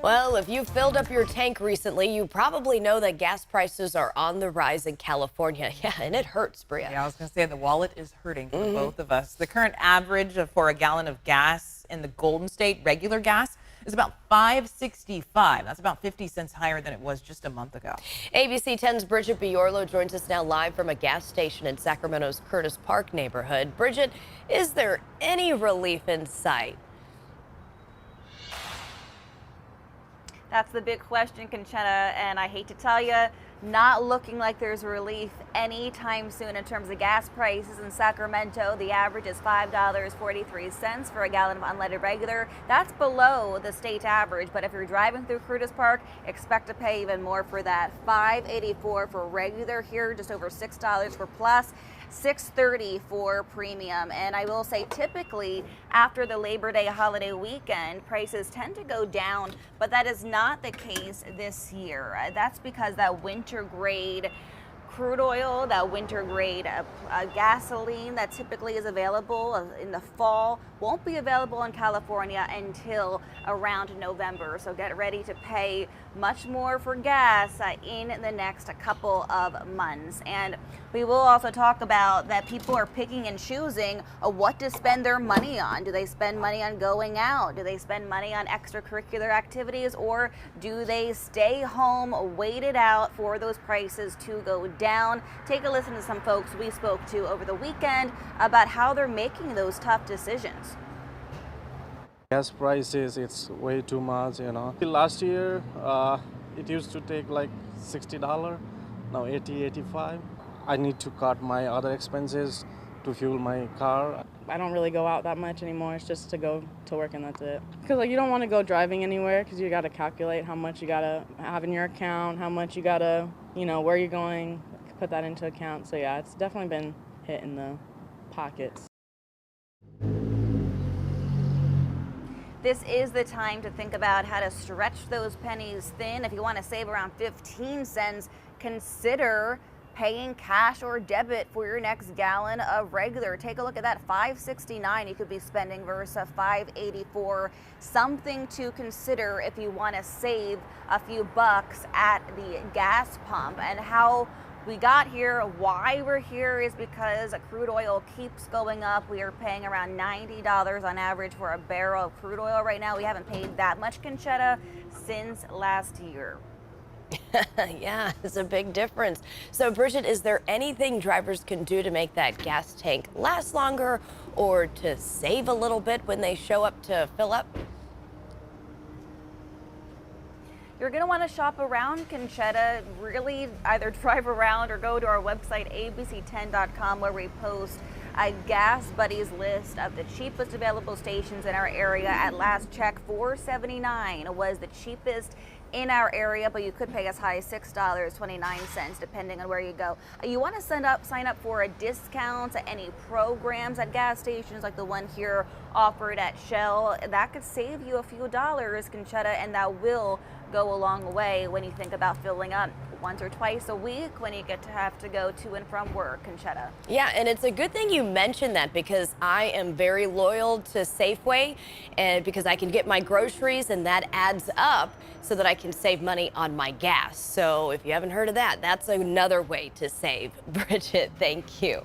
Well, if you've filled up your tank recently, you probably know that gas prices are on the rise in California. Yeah, and it hurts, Bria. Yeah, I was going to say the wallet is hurting for both of us. The current average for a gallon of gas in the Golden State, regular gas, is about $5.65. That's about 50 cents higher than it was just a month ago. ABC 10's Bridget Biorlo joins us now live from a gas station in Sacramento's Curtis Park neighborhood. Bridget, is there any relief in sight? That's the big question, Conchetta, and I hate to tell you, not looking like there's relief anytime soon in terms of gas prices in Sacramento. The average is $5.43 for a gallon of unleaded regular. That's below the state average, but if you're driving through Curtis Park, expect to pay even more for that. $5.84 for regular here, just over $6 for plus. $6.30 for premium. And I will say typically after the Labor Day holiday weekend, prices tend to go down, but that is not the case this year. That's because that winter grade crude oil, that winter grade gasoline that typically is available in the fall won't be available in California until around November. So get ready to pay much more for gas in the next couple of months. And we will also talk about that people are picking and choosing what to spend their money on. Do they spend money on going out? Do they spend money on extracurricular activities? Or do they stay home, wait it out for those prices to go down? Take a listen to some folks we spoke to over the weekend about how they're making those tough decisions. Gas prices, it's way too much, Last year, it used to take like $60, now 80, 85. I need to cut my other expenses to fuel my car. I don't really go out that much anymore. It's just to go to work and that's it. Because you don't want to go driving anywhere because you got to calculate how much you got to have in your account, how much you got to, where you're going, put that into account. So yeah, it's definitely been hit in the pockets. This is the time to think about how to stretch those pennies thin. If you want to save around 15 cents, consider paying cash or debit for your next gallon of regular. Take a look at that, $5.69 you could be spending versus $5.84. Something to consider if you want to save a few bucks at the gas pump. And how we got here, why we're here, is because crude oil keeps going up. We are paying around $90 on average for a barrel of crude oil right now. We haven't paid that much, Conchetta, since last year. Yeah, it's a big difference. So, Bridget, is there anything drivers can do to make that gas tank last longer or to save a little bit when they show up to fill up? You're going to want to shop around, Conchetta. Really either drive around or go to our website, abc10.com, where we post a Gas Buddies list of the cheapest available stations in our area. At last check, $4.79 was the cheapest in our area, but you could pay as high as $6.29 depending on where you go. You want to sign up for a discount at any programs at gas stations like the one here offered at Shell. That could save you a few dollars, Conchetta, and that will go a long way when you think about filling up once or twice a week when you get to have to go to and from work, Conchetta. Yeah, and it's a good thing you mentioned that because I am very loyal to Safeway and because I can get my groceries and that adds up so that I can save money on my gas. So if you haven't heard of that, that's another way to save. Bridget, thank you.